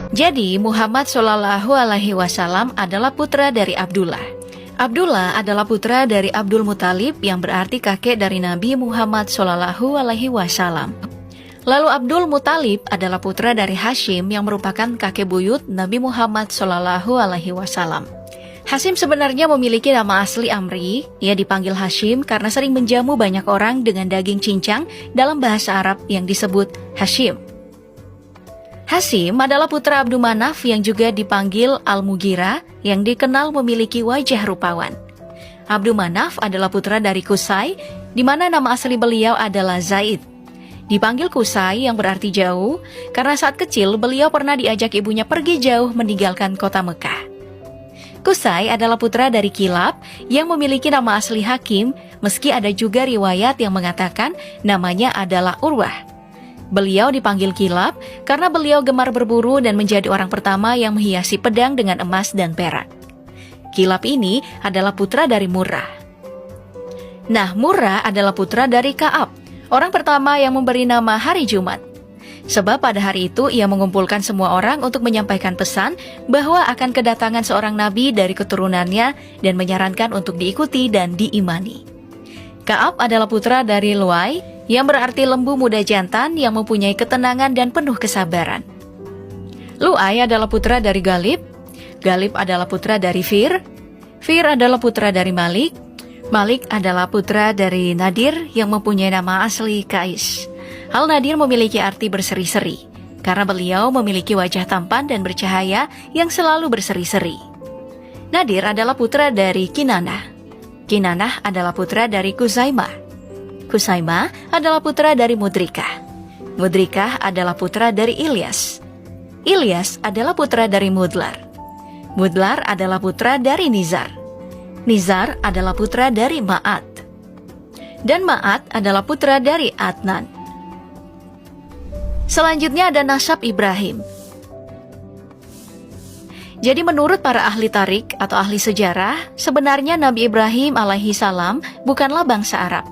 Jadi Muhammad Shallallahu Alaihi Wasallam adalah putra dari Abdullah. Abdullah adalah putra dari Abdul Muthalib yang berarti kakek dari Nabi Muhammad Shallallahu Alaihi Wasallam. Lalu Abdul Muthalib adalah putra dari Hashim yang merupakan kakek buyut Nabi Muhammad Shallallahu Alaihi Wasallam. Hashim sebenarnya memiliki nama asli Amri. Ia dipanggil Hashim karena sering menjamu banyak orang dengan daging cincang dalam bahasa Arab yang disebut Hashim. Hashim adalah putra Abdul Manaf yang juga dipanggil Al-Mughirah yang dikenal memiliki wajah rupawan. Abdul Manaf adalah putra dari Qusay, di mana nama asli beliau adalah Zaid. Dipanggil Qusay yang berarti jauh, karena saat kecil beliau pernah diajak ibunya pergi jauh meninggalkan kota Mekah. Qusay adalah putra dari Kilab yang memiliki nama asli Hakim, meski ada juga riwayat yang mengatakan namanya adalah Urwah. Beliau dipanggil Kilab karena beliau gemar berburu dan menjadi orang pertama yang menghiasi pedang dengan emas dan perak. Kilab ini adalah putra dari Murrah. Nah, Murrah adalah putra dari Ka'ab, orang pertama yang memberi nama hari Jumat. Sebab pada hari itu ia mengumpulkan semua orang untuk menyampaikan pesan bahwa akan kedatangan seorang nabi dari keturunannya dan menyarankan untuk diikuti dan diimani. Ka'ab adalah putra dari Luay, yang berarti lembu muda jantan yang mempunyai ketenangan dan penuh kesabaran. Lu'ay adalah putra dari Galib. Galib adalah putra dari Fir. Fir adalah putra dari Malik. Malik adalah putra dari Nadir yang mempunyai nama asli Kais. Al-Nadir memiliki arti berseri-seri, karena beliau memiliki wajah tampan dan bercahaya yang selalu berseri-seri. Nadir adalah putra dari Kinanah. Kinanah adalah putra dari Kuzaimah. Kusaimah adalah putra dari Mudrikah. Mudrikah adalah putra dari Ilyas. Ilyas adalah putra dari Mudlar. Mudlar adalah putra dari Nizar. Nizar adalah putra dari Ma'at. Dan Ma'at adalah putra dari Adnan. Selanjutnya ada nasab Ibrahim. Jadi menurut para ahli tarik atau ahli sejarah, sebenarnya Nabi Ibrahim alaihi salam bukanlah bangsa Arab,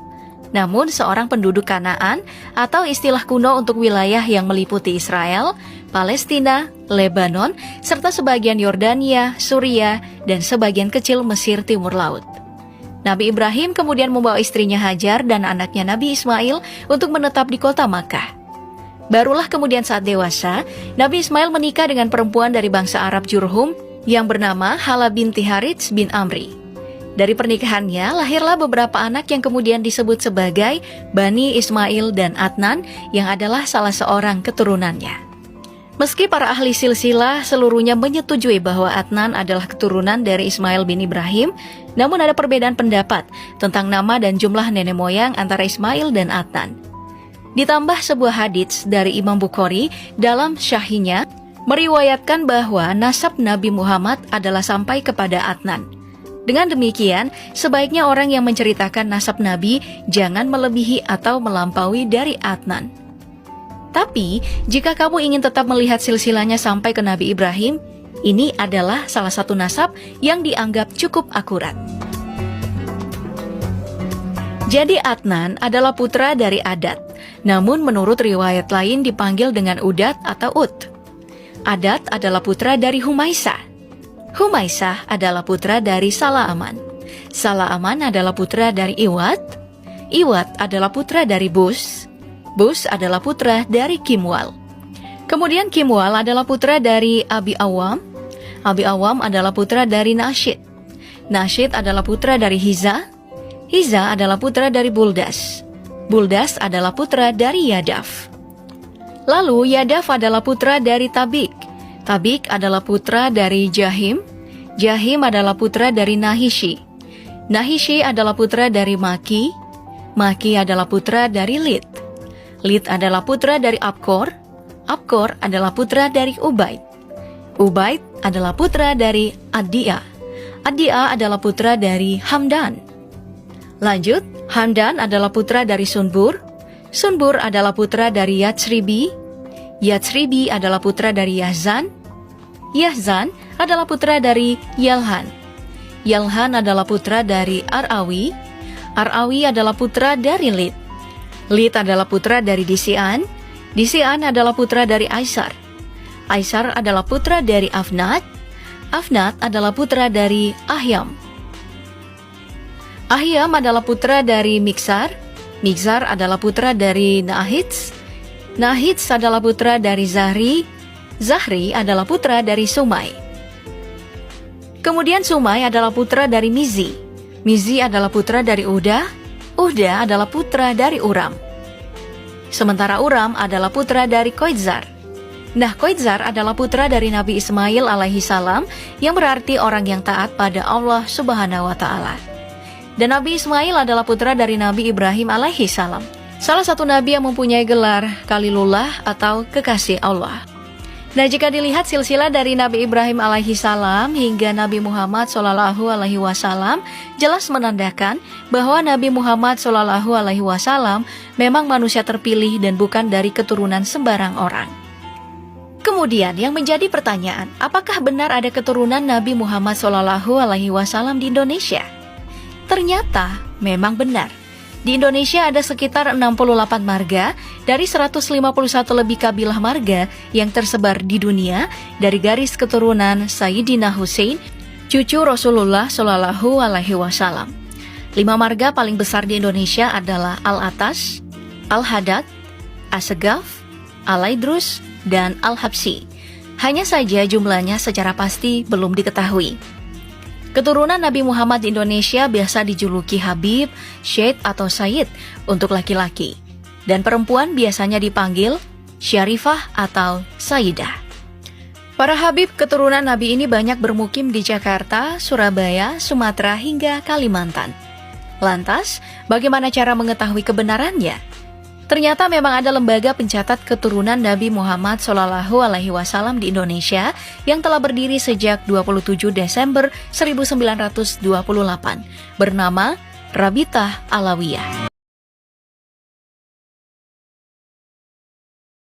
namun seorang penduduk Kanaan atau istilah kuno untuk wilayah yang meliputi Israel, Palestina, Lebanon, serta sebagian Yordania, Suriah, dan sebagian kecil Mesir Timur Laut. Nabi Ibrahim kemudian membawa istrinya Hajar dan anaknya Nabi Ismail untuk menetap di kota Makkah. Barulah kemudian saat dewasa, Nabi Ismail menikah dengan perempuan dari bangsa Arab Jurhum yang bernama Hala binti Harits bin Amri. Dari pernikahannya lahirlah beberapa anak yang kemudian disebut sebagai Bani Ismail dan Adnan yang adalah salah seorang keturunannya. Meski para ahli silsilah seluruhnya menyetujui bahwa Adnan adalah keturunan dari Ismail bin Ibrahim, namun ada perbedaan pendapat tentang nama dan jumlah nenek moyang antara Ismail dan Adnan. Ditambah sebuah hadits dari Imam Bukhari dalam Syahihnya meriwayatkan bahwa nasab Nabi Muhammad adalah sampai kepada Adnan. Dengan demikian, sebaiknya orang yang menceritakan nasab Nabi jangan melebihi atau melampaui dari Adnan. Tapi, jika kamu ingin tetap melihat silsilahnya sampai ke Nabi Ibrahim, ini adalah salah satu nasab yang dianggap cukup akurat. Jadi Adnan adalah putra dari Adat, namun menurut riwayat lain dipanggil dengan Udat atau Ut. Adat adalah putra dari Humaisah. Humaisah adalah putra dari Salaaman. Salaaman adalah putra dari Iwat. Iwat adalah putra dari Bus. Bus adalah putra dari Kimwal. Kemudian Kimwal adalah putra dari Abi Awam. Abi Awam adalah putra dari Nashid. Nashid adalah putra dari Hiza. Hiza adalah putra dari Buldas. Buldas adalah putra dari Yadaf. Lalu Yadaf adalah putra dari Tabik. Tabik adalah putra dari Jahim. Jahim adalah putra dari Nahishi. Nahishi adalah putra dari Maki. Maki adalah putra dari Lid. Lid adalah putra dari Abkor. Abkor adalah putra dari Ubaid. Ubaid adalah putra dari Adia. Adia adalah putra dari Hamdan. Lanjut, Hamdan adalah putra dari Sunbur. Sunbur adalah putra dari Yatsribi. Yatsribi adalah putra dari Yahzan. Yahzan adalah putra dari Yalhan. Yalhan adalah putra dari Arawi. Arawi adalah putra dari Lid. Lid adalah putra dari Disian. Disian adalah putra dari Aisar. Aisar adalah putra dari Afnat. Afnat adalah putra dari Ahyam. Ahyam adalah putra dari Miksar. Miksar adalah putra dari Nahits. Nahits adalah putra dari Zahri. Zahri adalah putra dari Sumai. Kemudian Sumai adalah putra dari Mizi. Mizi adalah putra dari Uda. Uda adalah putra dari Uram. Sementara Uram adalah putra dari Koitzar. Nah, Koitzar adalah putra dari Nabi Ismail alaihi salam, yang berarti orang yang taat pada Allah subhanahu wa ta'ala. Dan Nabi Ismail adalah putra dari Nabi Ibrahim alaihi salam, salah satu nabi yang mempunyai gelar Khalilullah atau kekasih Allah. Nah, jika dilihat silsilah dari Nabi Ibrahim alaihi salam hingga Nabi Muhammad sallallahu alaihi wasallam, jelas menandakan bahwa Nabi Muhammad sallallahu alaihi wasallam memang manusia terpilih dan bukan dari keturunan sembarang orang. Kemudian yang menjadi pertanyaan, apakah benar ada keturunan Nabi Muhammad sallallahu alaihi wasallam di Indonesia? Ternyata memang benar. Di Indonesia ada sekitar 68 marga dari 151 lebih kabilah marga yang tersebar di dunia dari garis keturunan Sayyidina Hussein, cucu Rasulullah Shallallahu Alaihi Wasallam. 5 marga paling besar di Indonesia adalah Al-Atas, Al-Hadad, As-Segaf, Al-Aidrus, dan Al-Habsi. Hanya saja jumlahnya secara pasti belum diketahui. Keturunan Nabi Muhammad di Indonesia biasa dijuluki Habib, Syed atau Sayyid untuk laki-laki, dan perempuan biasanya dipanggil Syarifah atau Sayyidah. Para Habib keturunan Nabi ini banyak bermukim di Jakarta, Surabaya, Sumatera, hingga Kalimantan. Lantas, bagaimana cara mengetahui kebenarannya? Ternyata memang ada lembaga pencatat keturunan Nabi Muhammad Shallallahu Alaihi Wasallam di Indonesia yang telah berdiri sejak 27 Desember 1928, bernama Rabitah Alawiyah.